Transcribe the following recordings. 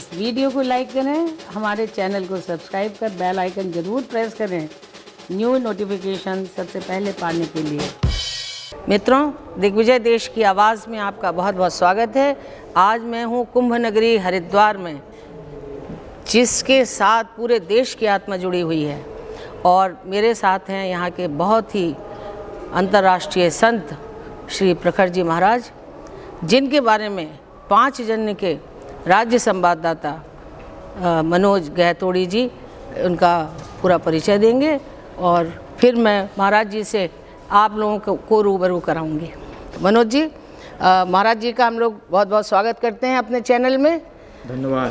इस वीडियो को लाइक करें, हमारे चैनल को सब्सक्राइब कर बेल आइकन ज़रूर प्रेस करें न्यू नोटिफिकेशन सबसे पहले पाने के लिए। मित्रों, दिग्विजय देश की आवाज़ में आपका बहुत बहुत स्वागत है। आज मैं हूँ कुंभ नगरी हरिद्वार में, जिसके साथ पूरे देश की आत्मा जुड़ी हुई है, और मेरे साथ हैं यहाँ के बहुत ही अंतर्राष्ट्रीय संत श्री प्रखर जी महाराज, जिनके बारे में 5 जन्य के राज्य संवाददाता मनोज गहतोड़ी जी उनका पूरा परिचय देंगे, और फिर मैं महाराज जी से आप लोगों को रूबरू कराऊंगी। मनोज जी, महाराज जी का हम लोग बहुत बहुत स्वागत करते हैं अपने चैनल में। धन्यवाद।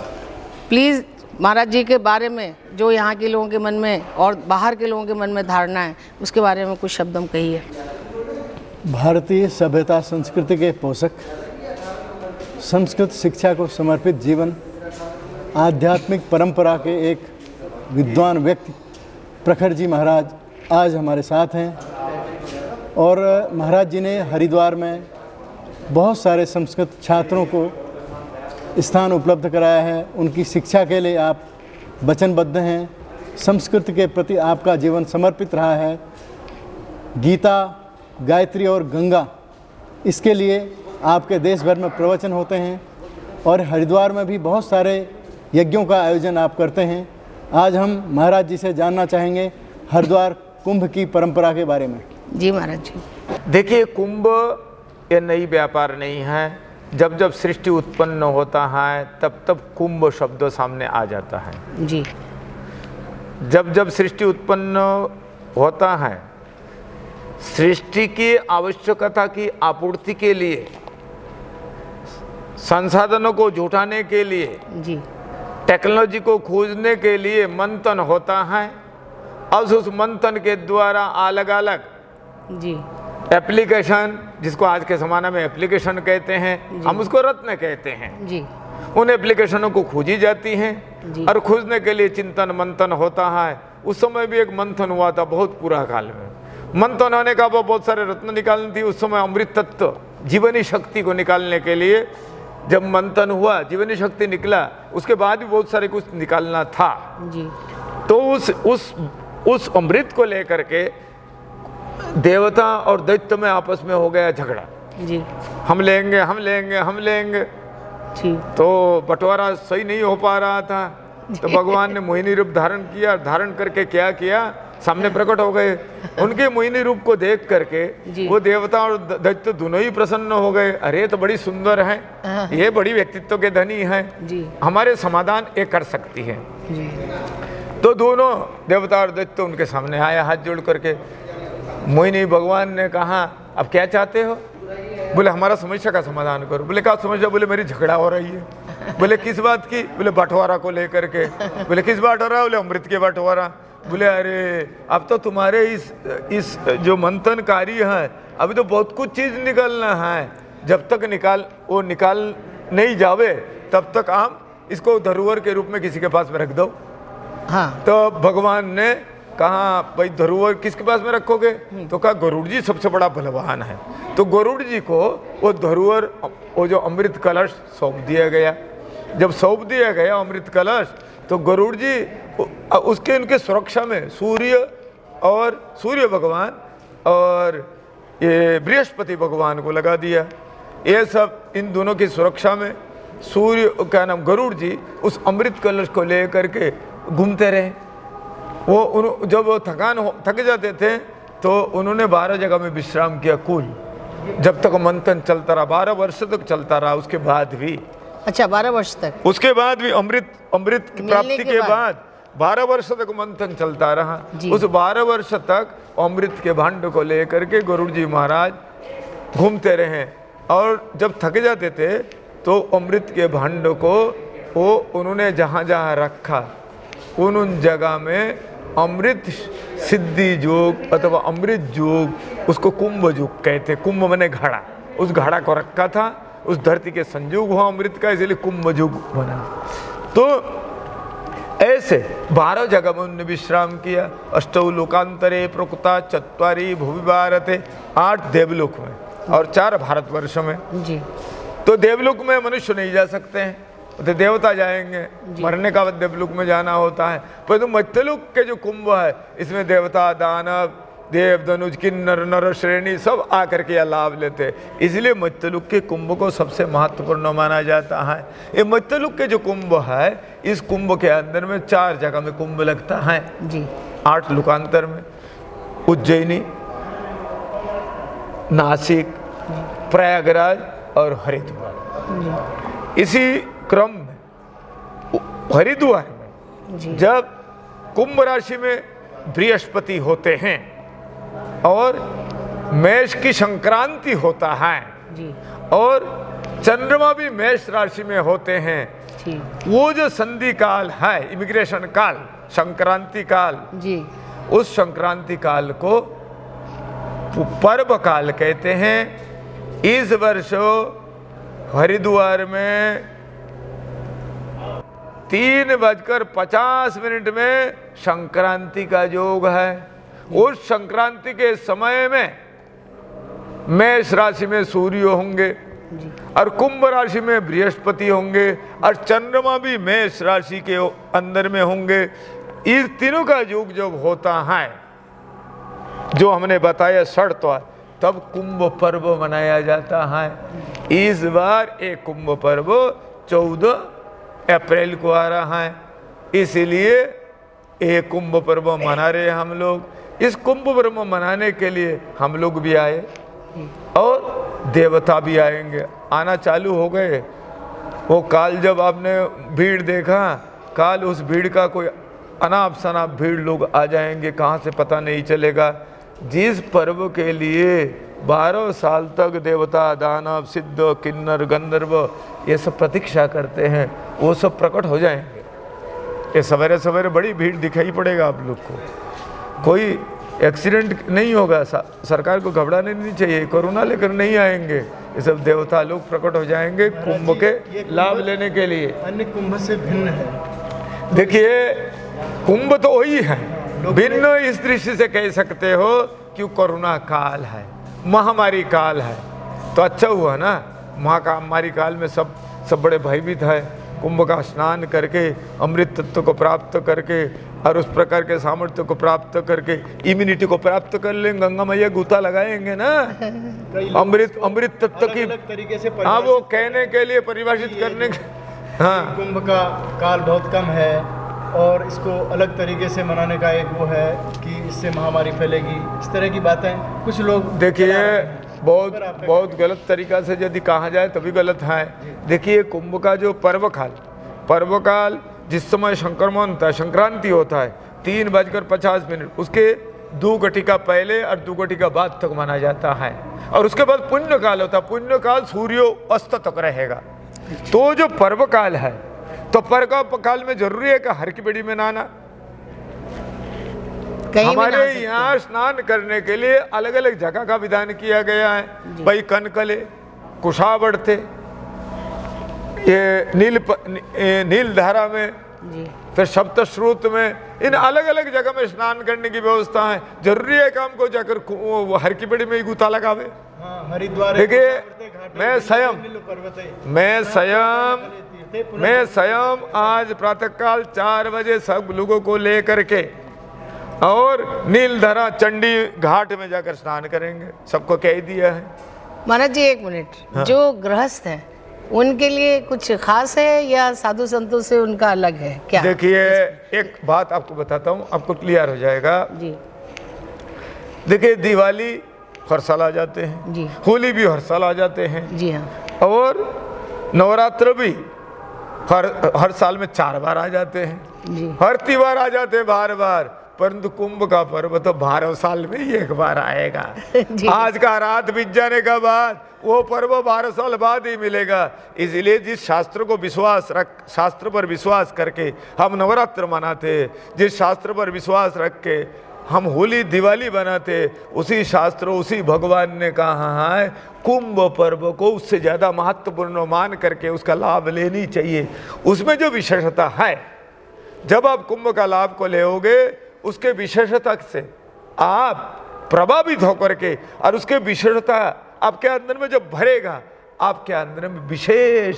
प्लीज़ महाराज जी के बारे में जो यहाँ के लोगों के मन में और बाहर के लोगों के मन में धारणा है, उसके बारे में कुछ शब्द हम कहिए। भारतीय सभ्यता संस्कृति के पोषक, संस्कृत शिक्षा को समर्पित जीवन, आध्यात्मिक परंपरा के एक विद्वान व्यक्ति प्रखर जी महाराज आज हमारे साथ हैं। और महाराज जी ने हरिद्वार में बहुत सारे संस्कृत छात्रों को स्थान उपलब्ध कराया है। उनकी शिक्षा के लिए आप वचनबद्ध हैं। संस्कृत के प्रति आपका जीवन समर्पित रहा है। गीता, गायत्री और गंगा, इसके लिए आपके देश भर में प्रवचन होते हैं, और हरिद्वार में भी बहुत सारे यज्ञों का आयोजन आप करते हैं। आज हम महाराज जी से जानना चाहेंगे हरिद्वार कुंभ की परंपरा के बारे में। जी महाराज जी। देखिए, कुंभ ये नई व्यापार नहीं है। जब जब सृष्टि उत्पन्न होता है तब तब कुंभ शब्द सामने आ जाता है। जी। जब जब सृष्टि उत्पन्न होता है, सृष्टि की आवश्यकता की आपूर्ति के लिए, संसाधनों को जुटाने के लिए, जी, टेक्नोलॉजी को खोजने के लिए मंथन होता है। अब उस मंथन के द्वारा अलग अलग जी एप्लीकेशन, जिसको आज के ज़माने में एप्लीकेशन कहते हैं, हम उसको रत्न कहते हैं, जी, उन एप्लीकेशनों को खोजी जाती हैं। और खोजने के लिए चिंतन मंथन होता है। उस समय भी एक मंथन हुआ था बहुत पूरा काल में। मंथन होने का वो बहुत सारे रत्न निकालनी थी। उस समय अमृत तत्व, जीवनी शक्ति को निकालने के लिए जब मंथन हुआ, जीवनी शक्ति निकला, उसके बाद भी बहुत सारे कुछ निकालना था। जी। तो उस अमृत को लेकर के देवता और दैत्य में आपस में हो गया झगड़ा। जी। हम लेंगे, हम लेंगे, हम लेंगे। जी। तो बंटवारा सही नहीं हो पा रहा था, तो भगवान ने मोहिनी रूप धारण किया। धारण करके क्या किया, सामने प्रकट हो गए। उनके मोहिनी रूप को देख करके वो देवता और दैत्य दोनों ही प्रसन्न हो गए। अरे तो बड़ी सुंदर है, ये बड़ी व्यक्तित्व के धनी है, हमारे समाधान ये कर सकती है। तो दोनों देवता और दैत्य उनके सामने आया हाथ जोड़ करके। मोहिनी भगवान ने कहा, अब क्या चाहते हो? बोले हमारा समस्या का समाधान करो। बोले क्या समस्या? बोले मेरी झगड़ा हो रही है। बोले किस बात की? बोले बंटवारा को लेकर के। बोले किस बंटवारा? बोले अमृत के बंटवारा। बोले अरे अब तो तुम्हारे इस जो मंथन कार्य है, अभी तो बहुत कुछ चीज निकालना है। जब तक निकाल नहीं जावे तब तक हम इसको धरोहर के रूप में किसी के पास में रख दो। हाँ। तो भगवान ने कहा, भाई धरोहर किसके पास में रखोगे? तो कहा गरुड़ जी सबसे बड़ा बलवान है। तो गरुड़ जी को वो धरोहर, वो जो अमृत कलश सौंप दिया गया। जब सौंप दिया गया अमृत कलश, तो गरुड़ जी उसके उनके सुरक्षा में सूर्य भगवान और ये बृहस्पति भगवान को लगा दिया। ये सब इन दोनों की सुरक्षा में सूर्य क्या नाम गरुड़ जी उस अमृत कलश को लेकर के घूमते रहे। जब वो थक जाते थे तो उन्होंने 12 जगह में विश्राम किया कुल, जब तक मंथन चलता रहा। 12 वर्ष तक चलता रहा। उसके बाद भी, अच्छा 12 वर्ष तक, उसके बाद भी अमृत की प्राप्ति के बाद 12 वर्ष तक मंथन चलता रहा। उस 12 वर्ष तक अमृत के भांड को लेकर के गरुड़ जी महाराज घूमते रहे। और जब थक जाते थे तो अमृत के भांड को वो उन्होंने जहाँ जहाँ रखा, उन जगह में अमृत सिद्धि योग अथवा अमृत योग, उसको कुंभ योग कहते। कुंभ माने घड़ा, उस घड़ा को रखा था। उस धरती के संयोग हुआ अमृत का, इसलिए कुंभ योग बना। तो ऐसे 12 जगह में उन्होंने विश्राम किया। अष्टौ लोकांतरे प्रकृता चत्वारी भुवि भारते, 8 देवलोक में और 4 भारतवर्ष में। जी। तो देवलोक में मनुष्य नहीं जा सकते हैं, तो देवता जाएंगे, मरने का बाद देवलोक में जाना होता है। परंतु मत्यलोक के जो कुंभ है इसमें देवता, दानव, देव, धनुष, किन्नर, नर श्रेणी सब आकर के यह लाभ लेते हैं। इसलिए मत्यलोक के कुंभ को सबसे महत्वपूर्ण माना जाता है। ये मत्यलोक के जो कुंभ है, इस कुंभ के अंदर में 4 जगह में कुंभ लगता है जी। 8 लोकांतर में, उज्जैनी, नासिक, प्रयागराज और हरिद्वार। इसी क्रम में हरिद्वार में जब कुंभ राशि में बृहस्पति होते हैं और मेष की संक्रांति होता है जी। और चंद्रमा भी मेष राशि में होते हैं, वो जो संधि काल है, इमिग्रेशन काल, संक्रांति काल जी, उस संक्रांति काल को पर्व काल कहते हैं। इस वर्ष हरिद्वार में 3:50 में संक्रांति का योग है। उस संक्रांति के समय में मेष राशि में सूर्य होंगे और कुंभ राशि में बृहस्पति होंगे और चंद्रमा भी मेष राशि के अंदर में होंगे। इस तीनों का योग जब होता है, जो हमने बताया षड्त्वार, तब कुंभ पर्व मनाया जाता है। इस बार एक कुंभ पर्व 14 अप्रैल को आ रहा है, इसलिए एक कुंभ पर्व मना रहे हम लोग। इस कुंभ पर्व मनाने के लिए हम लोग भी आए और देवता भी आएंगे, आना चालू हो गए। वो काल जब आपने भीड़ देखा, काल उस भीड़ का कोई अनाप शनाप भीड़ लोग आ जाएंगे, कहाँ से पता नहीं चलेगा। जिस पर्व के लिए 12 साल तक देवता, दानव, सिद्ध, किन्नर, गंधर्व ये सब प्रतीक्षा करते हैं, वो सब प्रकट हो जाएंगे। ये सवेरे सवेरे बड़ी भीड़ दिखाई पड़ेगा आप लोग को। कोई एक्सीडेंट नहीं होगा, सरकार को घबराने नहीं चाहिए, कोरोना लेकर नहीं आएंगे। ये सब देवता लोग प्रकट हो जाएंगे कुंभ के लाभ लेने के लिए। अन्य कुंभ से भिन्न है। देखिए, कुंभ तो वही है, भिन्न इस दृष्टि से कह सकते हो कि कोरोना काल है, महामारी काल है। तो अच्छा हुआ ना, महामारी काल में सब बड़े भयभीत है। कुंभ का स्नान करके अमृत तत्व को प्राप्त करके और उस प्रकार के सामर्थ्य को प्राप्त करके इम्यूनिटी को प्राप्त कर लेंगे। गंगा मैया गूता लगाएंगे ना अमृत तत्व की तरीके से। हाँ, वो कहने के लिए परिभाषित करने के। हाँ, कुंभ का काल बहुत कम है और इसको अलग तरीके से मनाने का एक वो है कि इससे महामारी फैलेगी, इस तरह की बातें कुछ लोग। देखिए, बहुत गलत तरीका से यदि कहा जाए तभी गलत है। देखिए, कुंभ का जो पर्व काल जिस समय संक्रमण होता है, संक्रांति होता है 3:50, उसके 2 घटिका पहले और 2 घटिका बाद तक माना जाता है। और उसके बाद पुण्य काल होता है, पुण्य काल सूर्यो अस्त तक रहेगा। तो जो पर्व काल है, तो पर्व काल में जरूरी है कि हर की बेड़ी में नहाना। हमारे यहाँ स्नान करने के लिए अलग अलग जगह का विधान किया गया है। भाई कनकले, कुशावर्ते, ये नील धारा में, फिर सप्त स्रोत में, इन अलग अलग जगह में स्नान करने की व्यवस्था है। जरूरी है कि हमको जाकर हर की बेड़ी में ही गूता लगावे। हरिद्वार देखिए, मैं स्वयं आज प्रातःकाल 4 बजे सब लोगों को लेकर के और नीलधरा चंडी घाट में जाकर स्नान करेंगे, सबको कह दिया है। महाराज जी, 1 मिनट। हाँ। जो गृहस्थ हैं उनके लिए कुछ खास है या साधु संतों से उनका अलग है क्या? देखिए, एक बात आपको बताता हूँ, आपको क्लियर हो जाएगा जी। देखिए, दिवाली हर साल आ जाते हैं जी, होली भी हर साल आ जाते हैं जी हाँ, और नवरात्र भी हर साल में 4 बार आ जाते हैं जी। हर त्योहार आ जाते हैं बार, परंतु कुंभ का पर्व तो 12 साल में ही 1 बार आएगा। आज का रात बीत जाने का बाद वो पर्व 12 साल बाद ही मिलेगा। इसलिए जिस शास्त्र पर विश्वास करके हम नवरात्र मनाते, जिस शास्त्र पर विश्वास रख के हम होली दिवाली बनाते, उसी शास्त्र, उसी भगवान ने कहा है कुंभ पर्व को उससे ज़्यादा महत्वपूर्ण मान करके उसका लाभ लेनी चाहिए। उसमें जो विशेषता है, जब आप कुंभ का लाभ को लेओगे, उसके विशेषता से आप प्रभावित होकर के, और उसके विशेषता आपके अंदर में जब भरेगा, आपके अंदर में विशेष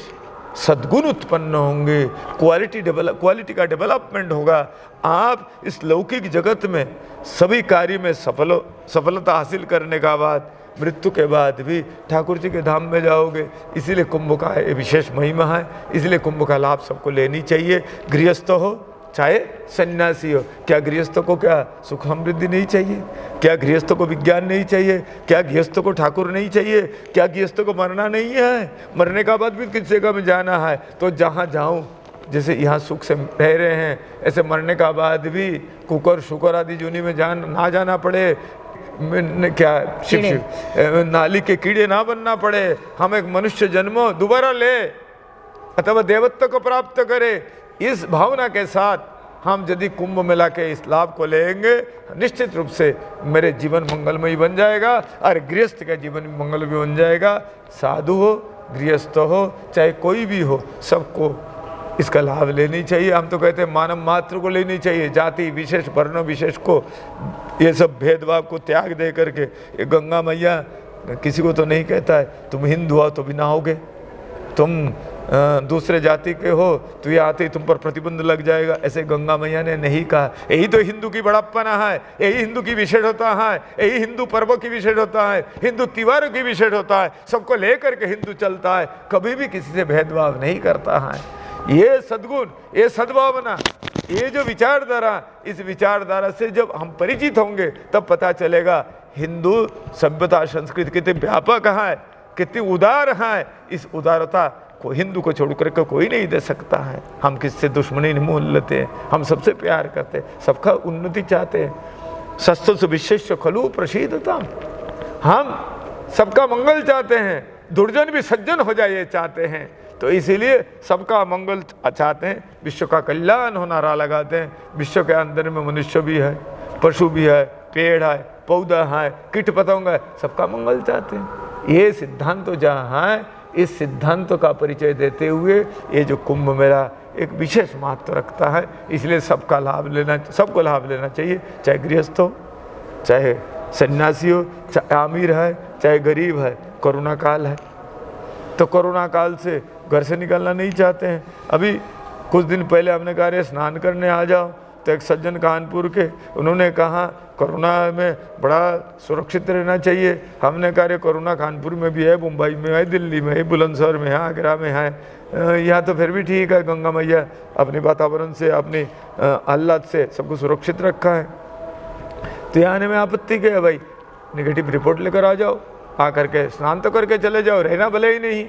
सद्गुण उत्पन्न होंगे, क्वालिटी का डेवलपमेंट होगा। आप इस लौकिक जगत में सभी कार्य में सफलता हासिल करने का बाद मृत्यु के बाद भी ठाकुर जी के धाम में जाओगे। इसीलिए कुंभ का ये विशेष महिमा है, इसलिए कुंभ का लाभ सबको लेनी चाहिए, गृहस्थ हो चाहे सन्यासी हो। क्या गृहस्थों को क्या सुख समृद्धि नहीं चाहिए? क्या गृहस्थों को विज्ञान नहीं चाहिए? क्या गृहस्थों को ठाकुर नहीं चाहिए? क्या गृहस्थों को मरना नहीं है? मरने का बाद भी किस जगह में जाना है? तो जहाँ जाऊँ, जैसे यहाँ सुख से रह रहे हैं, ऐसे मरने का बाद भी कुकर शुकर आदि जूनी में ना जाना पड़े, क्या शिव नाली के कीड़े ना बनना पड़े, हम एक मनुष्य जन्मो दोबारा ले अथवा देवत्व को प्राप्त करे। इस भावना के साथ हम यदि कुंभ मेला के इस लाभ को लेंगे, निश्चित रूप से मेरे जीवन मंगलमय बन जाएगा और गृहस्थ का जीवन मंगलमय बन जाएगा। साधु हो, गृहस्थ हो, चाहे कोई भी हो, सबको इसका लाभ लेनी चाहिए। हम तो कहते हैं मानव मात्र को लेनी चाहिए, जाति विशेष वर्ण विशेष को, ये सब भेदभाव को त्याग दे करके। ये गंगा मैया किसी को तो नहीं कहता है तुम हिंदू हो तो भी नहाओगे, तुम दूसरे जाति के हो तो ये आते ही तुम पर प्रतिबंध लग जाएगा, ऐसे गंगा मैया ने नहीं कहा। यही तो हिंदू की बड़प्पना है, यही हिंदू की विशेषता है, यही हिंदू पर्वों की विशेषता है, हिंदू त्योहारों की विशेषता है। सबको लेकर के हिंदू चलता है, कभी भी किसी से भेदभाव नहीं करता है। ये सद्गुण, ये सद्भावना, ये जो विचारधारा, इस विचारधारा से जब हम परिचित होंगे तब पता चलेगा हिंदू सभ्यता संस्कृति कितनी व्यापक है, कितनी उदार है। इस उदारता को हिंदू को छोड़ करके कोई नहीं दे सकता है। हम किससे दुश्मनी नहीं मोल लेते हैं, हम सबसे प्यार करते हैं, सबका उन्नति चाहते हैं। सस्तु विशेष खलु प्रसिद्धता, हम सबका मंगल चाहते हैं, दुर्जन भी सज्जन हो जाए ये चाहते हैं। तो इसीलिए सबका मंगल चाहते हैं, विश्व का कल्याण होना राह लगाते हैं। विश्व के अंदर में मनुष्य भी है, पशु भी है, पेड़ है, पौधा है, कीट पतंग है, सबका मंगल चाहते हैं। ये सिद्धांत तो जहाँ है, इस सिद्धांत का परिचय देते हुए ये जो कुंभ मेला एक विशेष महत्व रखता है। इसलिए सबको लाभ लेना चाहिए, चाहे गृहस्थ हो, चाहे सन्यासी हो, चाहे अमीर है, चाहे गरीब है। कोरोना काल है तो कोरोना काल से घर से निकलना नहीं चाहते हैं। अभी कुछ दिन पहले हमने कहा रे स्नान करने आ जाओ, तो एक सज्जन कानपुर के, उन्होंने कहा कोरोना में बड़ा सुरक्षित रहना चाहिए। हमने कहा रे कोरोना कानपुर में भी है, मुंबई में है, दिल्ली में है, बुलंदशहर में है, आगरा में है, यहाँ तो फिर भी ठीक है। गंगा मैया अपने वातावरण से, अपने आह्लाद से सबको सुरक्षित रखा है। तो यहाँ आने में आपत्ति क्या है भाई? नेगेटिव रिपोर्ट लेकर आ जाओ, आ करके स्नान तो करके चले जाओ, रहना भले ही नहीं।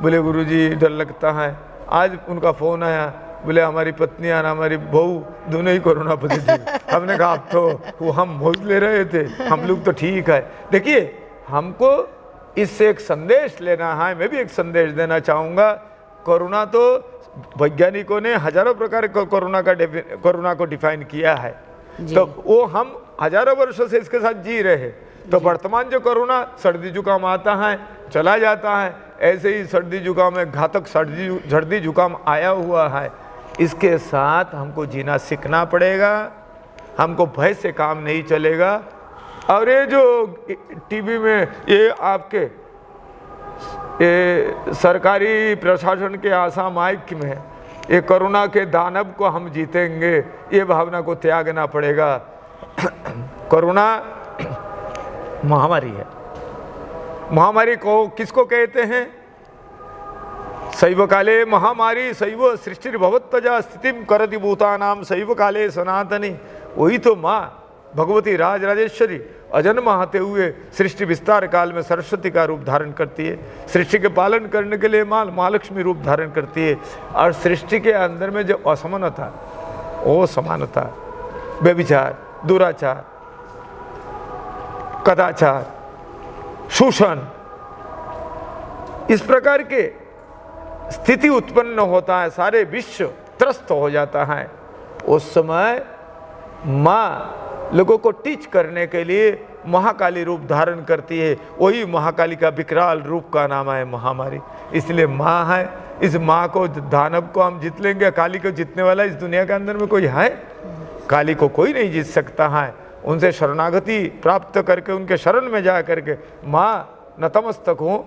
बोले गुरुजी डर लगता है। आज उनका फ़ोन आया, बोले हमारी पत्नी और हमारी बहू दोनों ही कोरोना पॉजिटिव। हमने कहा आप तो वो हम मौज ले रहे थे, हम लोग तो ठीक है। देखिए, हमको इससे एक संदेश लेना है। मैं भी एक संदेश देना चाहूँगा। कोरोना तो वैज्ञानिकों ने हजारों प्रकार कोरोना को डिफाइन किया है, तो वो हम हजारों वर्षों से इसके साथ जी रहे हैं। तो वर्तमान जो कोरोना सर्दी जुकाम आता है चला जाता है, ऐसे ही सर्दी जुकाम में घातक सर्दी जुकाम आया हुआ है। इसके साथ हमको जीना सीखना पड़ेगा, हमको भय से काम नहीं चलेगा। और ये जो टीवी में ये आपके ये सरकारी प्रशासन के आशा माइक में ये कोरोना के दानव को हम जीतेंगे, ये भावना को त्यागना पड़ेगा। कोरोना महामारी है। महामारी को किसको कहते हैं? शैव काले महामारी शैव सृष्टि भवत्तजा स्थितिम करति भूतानाम शैव काले सनातनी। वही तो माँ भगवती राजराजेश्वरी अजन्मा होते हुए सृष्टि विस्तार काल में सरस्वती का रूप धारण करती है। सृष्टि के पालन करने के लिए माँ महालक्ष्मी रूप धारण करती है। और सृष्टि के अंदर में जो असमानता, वो समानता, व्यभिचार, दुराचार, कदाचार, शोषण, इस प्रकार के स्थिति उत्पन्न होता है, सारे विश्व त्रस्त हो जाता है। उस समय माँ लोगों को टीच करने के लिए महाकाली रूप धारण करती है। वही महाकाली का विकराल रूप का नाम है महामारी। इसलिए माँ है, इस माँ को, दानव को हम जीत लेंगे। काली को जीतने वाला इस दुनिया के अंदर में कोई है? काली को कोई नहीं जीत सकता है। उनसे शरणागति प्राप्त करके, उनके शरण में जा करके, माँ नतमस्तक हूँ,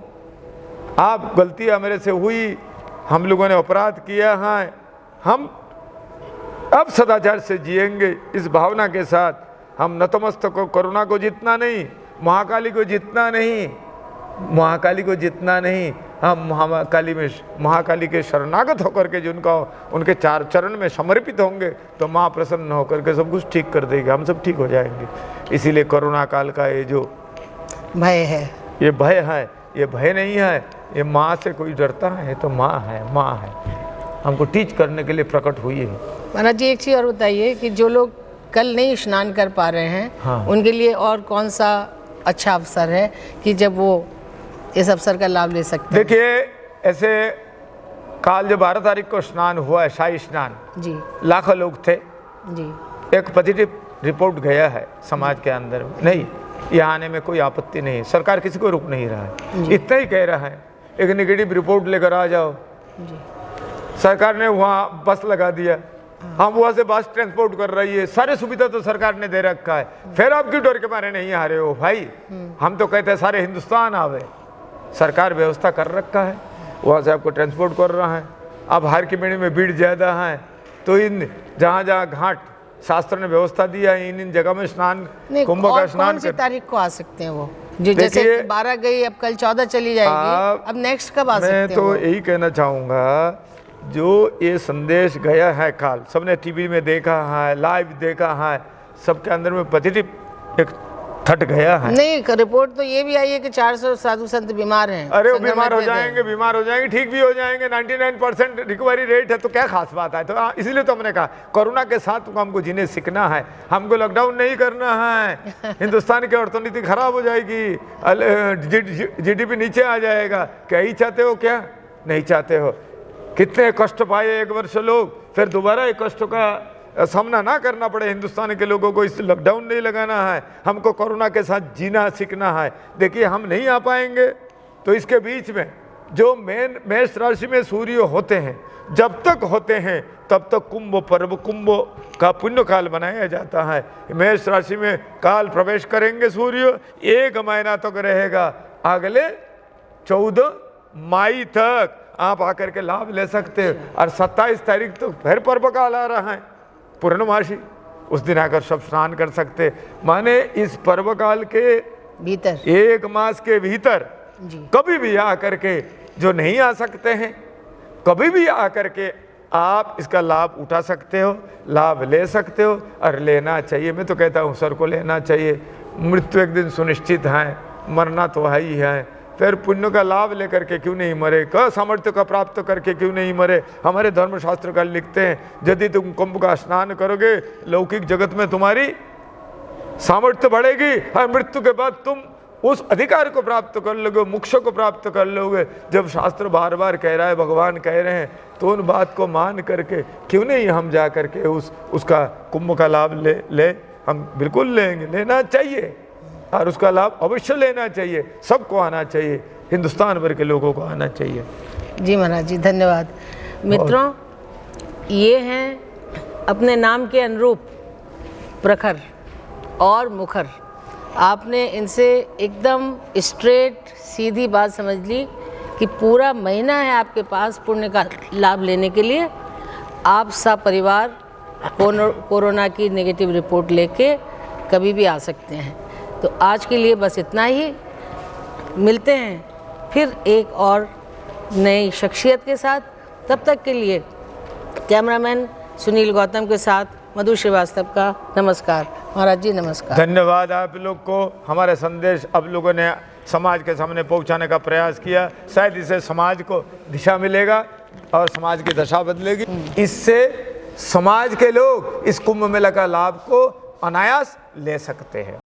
आप गलतियाँ मेरे से हुई, हम लोगों ने अपराध किया है, हम अब सदाचार से जिएंगे। इस भावना के साथ हम नतमस्तक को, कोरोना को जितना नहीं, महाकाली को जितना नहीं, महाकाली को जितना नहीं, हम महाकाली के शरणागत होकर के जिनका उनके चार चरण में समर्पित होंगे तो माँ प्रसन्न होकर के सब कुछ ठीक कर देगी, हम सब ठीक हो जाएंगे। इसीलिए कोरोना काल का ये जो भय है, ये भय है, ये भय नहीं है, ये माँ से कोई डरता है तो माँ है, माँ है, हमको टीच करने के लिए प्रकट हुई है। महाराज जी एक चीज़ और बताइए कि जो लोग कल नहीं स्नान कर पा रहे हैं, हाँ। उनके लिए और कौन सा अच्छा अवसर है कि जब वो इस अवसर का लाभ ले सकते हैं? देखिए, ऐसे काल जो 12 तारीख को स्नान हुआ है, शाही स्नान जी लाखों लोग थे जी, एक पॉजिटिव रिपोर्ट गया है समाज के अंदर में, नहीं यहाँ आने में कोई आपत्ति नहीं, सरकार किसी को रोक नहीं रहा है, इतना ही कह रहा है एक नेगेटिव रिपोर्ट लेकर आ जाओ। सरकार ने वहाँ बस लगा दिया, हम वहाँ से बस ट्रांसपोर्ट कर रही है, सारे सुविधा तो सरकार ने दे रखा है, फिर आप क्यों डर के मारे नहीं आ रहे हो भाई? हम तो कहते हैं सारे हिंदुस्तान आवे, सरकार व्यवस्था कर रखा है, वहाँ से आपको ट्रांसपोर्ट कर रहा है। अब हर की मेड़ी में भीड़ ज़्यादा है तो इन जहाँ जहाँ घाट शास्त्र ने व्यवस्था दिया है, इन जगह में स्नान, कुंभ का स्नान। कौन सी तारीख को आ सकते हैं वो? जो जैसे 12 गई, अब कल 14 चली जाएगी, अब नेक्स्ट कब आ सकते हैं? मैं तो यही कहना चाहूँगा, जो ये संदेश गया है काल, सबने टीवी में देखा है, लाइव देखा है, सबके अंदर में पॉजिटिव एक थट गया है। नहीं, रिपोर्ट तो ये भी आई है कि 400 साधु संत बीमार हैं। अरे वो बीमार हो जाएंगे, बीमार हो जाएंगे, ठीक भी हो जाएंगे, 99% रिकवरी रेट है, तो क्या खास बात है? तो इसीलिए तो हमने कहा कोरोना के साथ हमको जीने सीखना है, हमको लॉकडाउन नहीं करना है। हिंदुस्तान की अर्थनीति खराब हो जाएगी, जीडीपी नीचे आ जाएगा। क्या ही चाहते हो? क्या नहीं चाहते हो? कितने कष्ट पाए एक वर्ष लोग, फिर दोबारा एक कष्ट का सामना ना करना पड़े हिंदुस्तान के लोगों को। इस लॉकडाउन नहीं लगाना है, हमको कोरोना के साथ जीना सीखना है। देखिए, हम नहीं आ पाएंगे तो इसके बीच में जो मेष राशि में सूर्य होते हैं, जब तक होते हैं तब तक कुंभ पर्व, कुंभ का पुण्य काल बनाया जाता है। मेष राशि में काल प्रवेश करेंगे सूर्य, 1 महीना तक रहेगा, अगले 14 मई तक आप आकर के लाभ ले सकते हैं। और 27 तारीख तो फिर पर्व काल आ रहा है, पूर्णमासी, उस दिन आकर सब स्नान कर सकते। माने इस पर्व काल के भीतर, 1 मास के भीतर कभी भी आकर के जो नहीं आ सकते हैं, कभी भी आकर के आप इसका लाभ उठा सकते हो, लाभ ले सकते हो और लेना चाहिए। मैं तो कहता हूँ सर को लेना चाहिए। मृत्यु एक दिन सुनिश्चित है, मरना तो है ही है, फिर पुण्य का लाभ लेकर के क्यों नहीं मरे, क सामर्थ्य का प्राप्त करके क्यों नहीं मरे। हमारे धर्मशास्त्र का लिखते हैं, यदि तुम कुंभ का स्नान करोगे लौकिक जगत में तुम्हारी सामर्थ्य बढ़ेगी और मृत्यु के बाद तुम उस अधिकार को प्राप्त कर लोगे, मोक्ष को प्राप्त कर लोगे। जब शास्त्र बार बार कह रहा है, भगवान कह रहे हैं, तो उन बात को मान करके क्यों नहीं हम जा करके उसका कुंभ का लाभ ले हम बिल्कुल लेंगे, लेना चाहिए और उसका लाभ अवश्य लेना चाहिए। सबको आना चाहिए, हिंदुस्तान भर के लोगों को आना चाहिए। जी महाराज जी, धन्यवाद। मित्रों, ये हैं अपने नाम के अनुरूप प्रखर और मुखर। आपने इनसे एकदम स्ट्रेट सीधी बात समझ ली कि पूरा महीना है आपके पास पुण्य का लाभ लेने के लिए। आप सब परिवार कोरोना की नेगेटिव रिपोर्ट लेके कभी भी आ सकते हैं। तो आज के लिए बस इतना ही, मिलते हैं फिर एक और नई शख्सियत के साथ। तब तक के लिए कैमरामैन सुनील गौतम के साथ मधु श्रीवास्तव का नमस्कार। महाराज जी नमस्कार। धन्यवाद आप लोग को। हमारे संदेश अब लोगों ने समाज के सामने पहुंचाने का प्रयास किया, शायद इससे समाज को दिशा मिलेगा और समाज की दशा बदलेगी। इससे समाज के लोग इस कुंभ मेला का लाभ को अनायास ले सकते हैं।